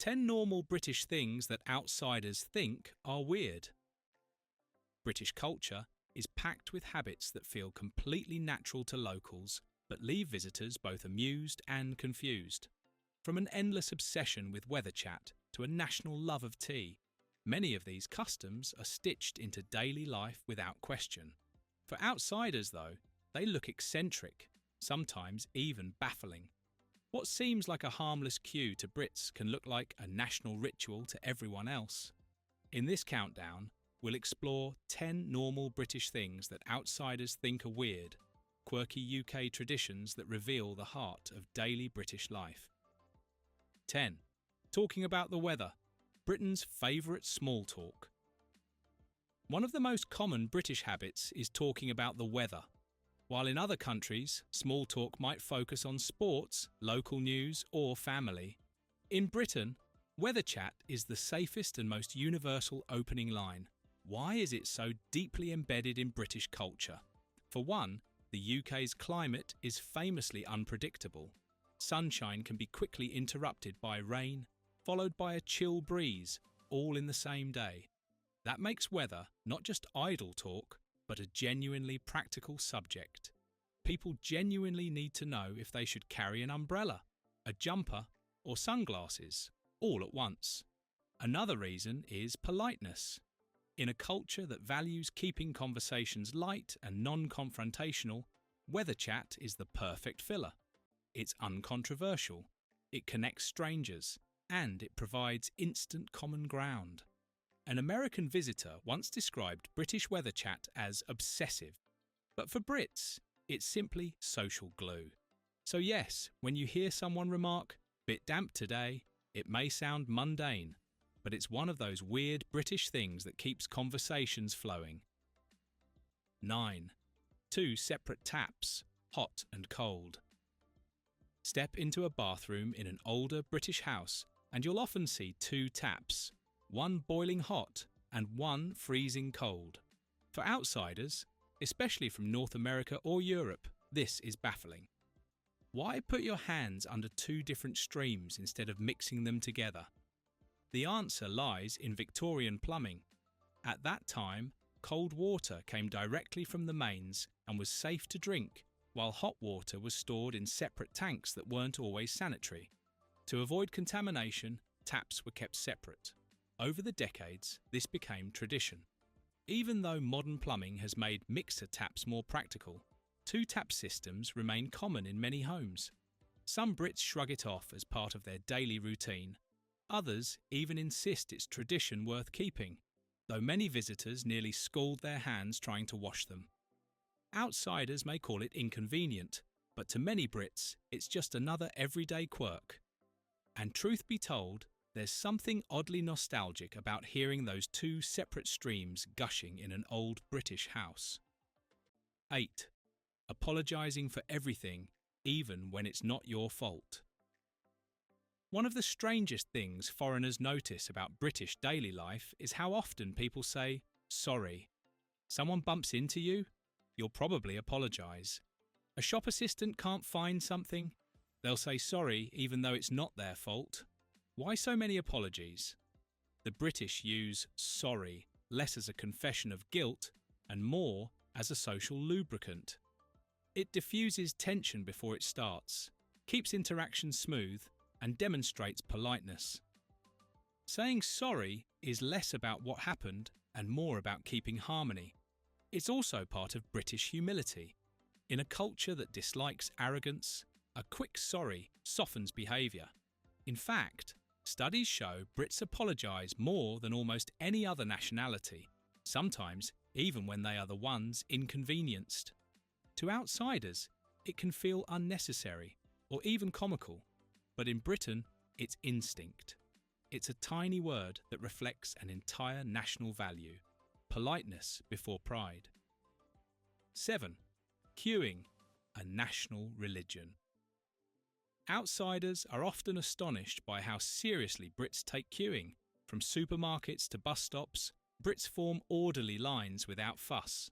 10 normal British things that outsiders think are weird. British culture is packed with habits that feel completely natural to locals but leave visitors both amused and confused. From an endless obsession with weather chat to a national love of tea, many of these customs are stitched into daily life without question. For outsiders, though, they look eccentric, sometimes even baffling. What seems like a harmless cue to Brits can look like a national ritual to everyone else. In this countdown, we'll explore 10 normal British things that outsiders think are weird, quirky UK traditions that reveal the heart of daily British life. 10. Talking about the weather, Britain's favourite small talk. One of the most common British habits is talking about the weather. While in other countries, small talk might focus on sports, local news, or family, in Britain, weather chat is the safest and most universal opening line. Why is it so deeply embedded in British culture? For one, the UK's climate is famously unpredictable. Sunshine can be quickly interrupted by rain, followed by a chill breeze, all in the same day. That makes weather not just idle talk, but a genuinely practical subject. People genuinely need to know if they should carry an umbrella, a jumper, or sunglasses, all at once. Another reason is politeness. In a culture that values keeping conversations light and non-confrontational, weather chat is the perfect filler. It's uncontroversial, it connects strangers, and it provides instant common ground. An American visitor once described British weather chat as obsessive, but for Brits, it's simply social glue. So yes, when you hear someone remark, "Bit damp today," it may sound mundane, but it's one of those weird British things that keeps conversations flowing. 9. 2 separate taps, hot and cold. Step into a bathroom in an older British house and you'll often see 2 taps, one boiling hot and one freezing cold. For outsiders, especially from North America or Europe, this is baffling. Why put your hands under 2 different streams instead of mixing them together? The answer lies in Victorian plumbing. At that time, cold water came directly from the mains and was safe to drink, while hot water was stored in separate tanks that weren't always sanitary. To avoid contamination, taps were kept separate. Over the decades, this became tradition. Even though modern plumbing has made mixer taps more practical, 2-tap systems remain common in many homes. Some Brits shrug it off as part of their daily routine. Others even insist it's tradition worth keeping, though many visitors nearly scald their hands trying to wash them. Outsiders may call it inconvenient, but to many Brits, it's just another everyday quirk. And truth be told, there's something oddly nostalgic about hearing those 2 separate streams gushing in an old British house. 8. Apologising for everything, even when it's not your fault. One of the strangest things foreigners notice about British daily life is how often people say, "sorry." Someone bumps into you? You'll probably apologise. A shop assistant can't find something? They'll say sorry even though it's not their fault. Why so many apologies? The British use sorry less as a confession of guilt and more as a social lubricant. It diffuses tension before it starts, keeps interaction smooth, and demonstrates politeness. Saying sorry is less about what happened and more about keeping harmony. It's also part of British humility. In a culture that dislikes arrogance, a quick sorry softens behaviour. In fact, studies show Brits apologise more than almost any other nationality, sometimes even when they are the ones inconvenienced. To outsiders, it can feel unnecessary or even comical, but in Britain, it's instinct. It's a tiny word that reflects an entire national value: politeness before pride. 7. Queuing, a national religion. Outsiders are often astonished by how seriously Brits take queuing. From supermarkets to bus stops, Brits form orderly lines without fuss.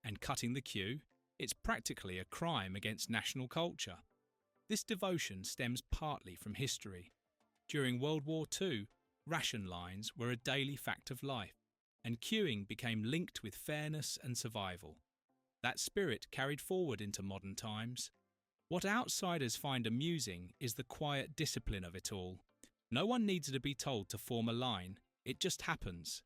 And cutting the queue, it's practically a crime against national culture. This devotion stems partly from history. During World War II, ration lines were a daily fact of life, and queuing became linked with fairness and survival. That spirit carried forward into modern times. What outsiders find amusing is the quiet discipline of it all. No one needs to be told to form a line, it just happens.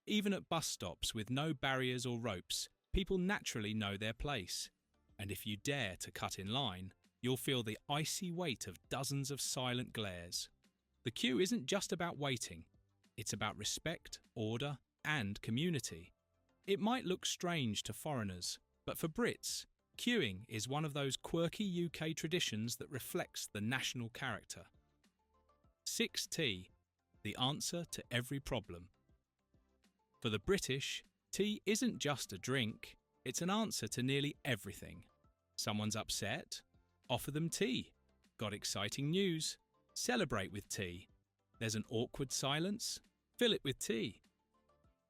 Even at bus stops with no barriers or ropes, people naturally know their place. And if you dare to cut in line, you'll feel the icy weight of dozens of silent glares. The queue isn't just about waiting, it's about respect, order, and community. It might look strange to foreigners, but for Brits, queuing is one of those quirky UK traditions that reflects the national character. 6T, the answer to every problem. For the British, tea isn't just a drink, it's an answer to nearly everything. Someone's upset? Offer them tea. Got exciting news? Celebrate with tea. There's an awkward silence? Fill it with tea.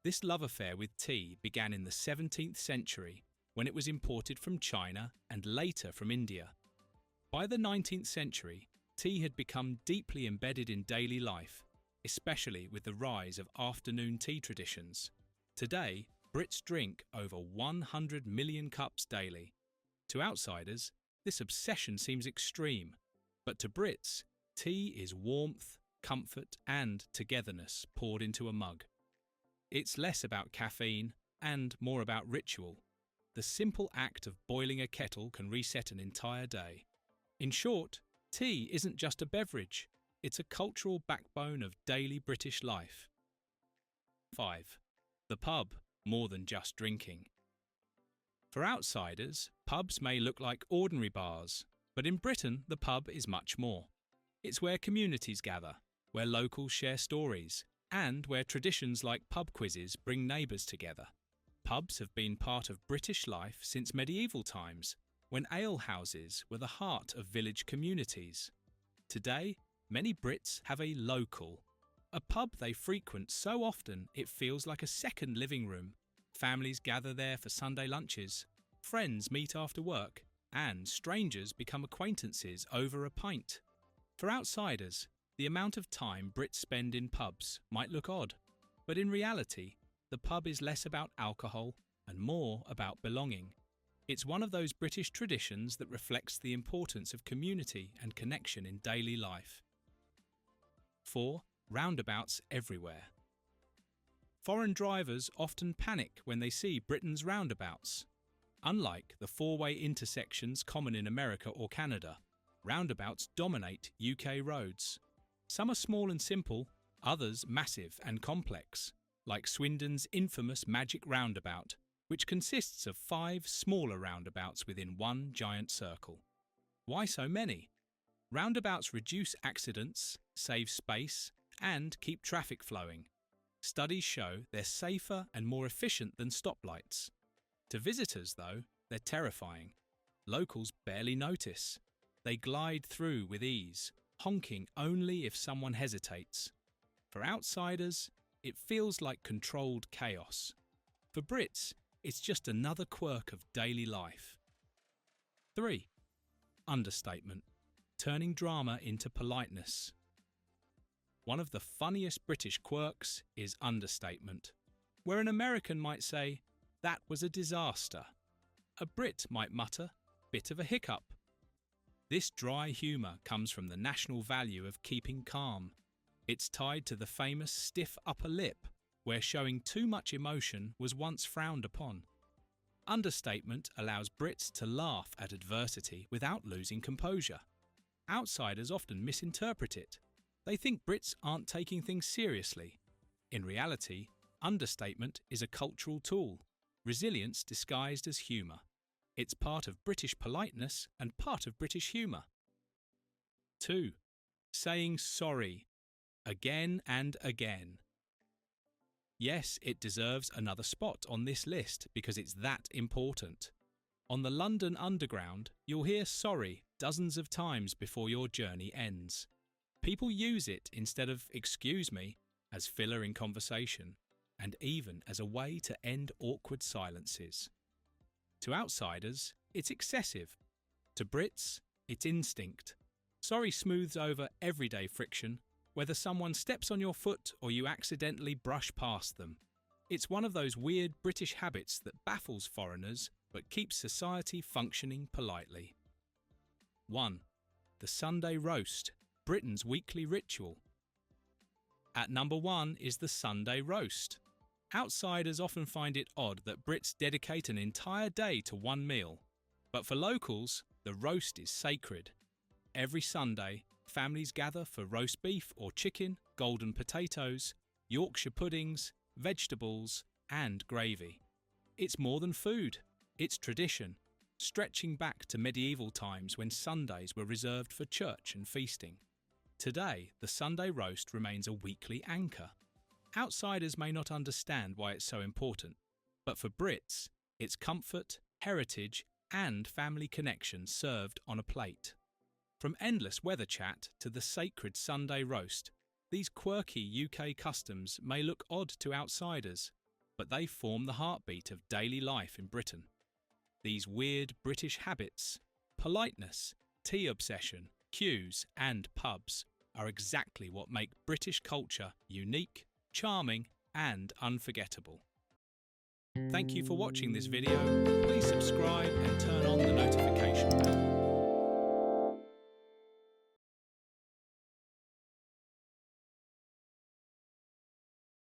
This love affair with tea began in the 17th century when it was imported from China and later from India. By the 19th century, tea had become deeply embedded in daily life, especially with the rise of afternoon tea traditions. Today, Brits drink over 100 million cups daily. To outsiders, this obsession seems extreme, but to Brits, tea is warmth, comfort, and togetherness poured into a mug. It's less about caffeine and more about ritual. The simple act of boiling a kettle can reset an entire day. In short, tea isn't just a beverage, it's a cultural backbone of daily British life. 5. The pub, more than just drinking. For outsiders, pubs may look like ordinary bars, but in Britain the pub is much more. It's where communities gather, where locals share stories, and where traditions like pub quizzes bring neighbours together. Pubs have been part of British life since medieval times, when alehouses were the heart of village communities. Today, many Brits have a local, a pub they frequent so often it feels like a second living room. Families gather there for Sunday lunches, friends meet after work, and strangers become acquaintances over a pint. For outsiders, the amount of time Brits spend in pubs might look odd, but in reality, the pub is less about alcohol and more about belonging. It's one of those British traditions that reflects the importance of community and connection in daily life. 4. Roundabouts everywhere. Foreign drivers often panic when they see Britain's roundabouts. Unlike the four-way intersections common in America or Canada, roundabouts dominate UK roads. Some are small and simple, others massive and complex, like Swindon's infamous Magic Roundabout, which consists of 5 smaller roundabouts within one giant circle. Why so many? Roundabouts reduce accidents, save space, and keep traffic flowing. Studies show they're safer and more efficient than stoplights. To visitors, though, they're terrifying. Locals barely notice. They glide through with ease, honking only if someone hesitates. For outsiders, it feels like controlled chaos. For Brits, it's just another quirk of daily life. 3. Understatement. Turning drama into politeness. One of the funniest British quirks is understatement. Where an American might say, "That was a disaster," a Brit might mutter, "Bit of a hiccup." This dry humour comes from the national value of keeping calm. It's tied to the famous stiff upper lip, where showing too much emotion was once frowned upon. Understatement allows Brits to laugh at adversity without losing composure. Outsiders often misinterpret it. They think Brits aren't taking things seriously. In reality, understatement is a cultural tool, resilience disguised as humour. It's part of British politeness and part of British humour. 2. Saying sorry. Again and again. Yes, it deserves another spot on this list because it's that important. On the London Underground, you'll hear sorry dozens of times before your journey ends. People use it instead of excuse me, as filler in conversation, and even as a way to end awkward silences. To outsiders, it's excessive. To Brits, it's instinct. Sorry smooths over everyday friction, whether someone steps on your foot or you accidentally brush past them. It's one of those weird British habits that baffles foreigners but keeps society functioning politely. 1. The Sunday roast, Britain's weekly ritual. At number 1 is the Sunday roast. Outsiders often find it odd that Brits dedicate an entire day to one meal, but for locals, the roast is sacred. Every Sunday, families gather for roast beef or chicken, golden potatoes, Yorkshire puddings, vegetables, and gravy. It's more than food, it's tradition, stretching back to medieval times when Sundays were reserved for church and feasting. Today, the Sunday roast remains a weekly anchor. Outsiders may not understand why it's so important, but for Brits, it's comfort, heritage, and family connection served on a plate. From endless weather chat to the sacred Sunday roast, these quirky UK customs may look odd to outsiders, but they form the heartbeat of daily life in Britain. These weird British habits, politeness, tea obsession, queues, and pubs are exactly what make British culture unique, charming, and unforgettable. Thank you for watching this video. Please subscribe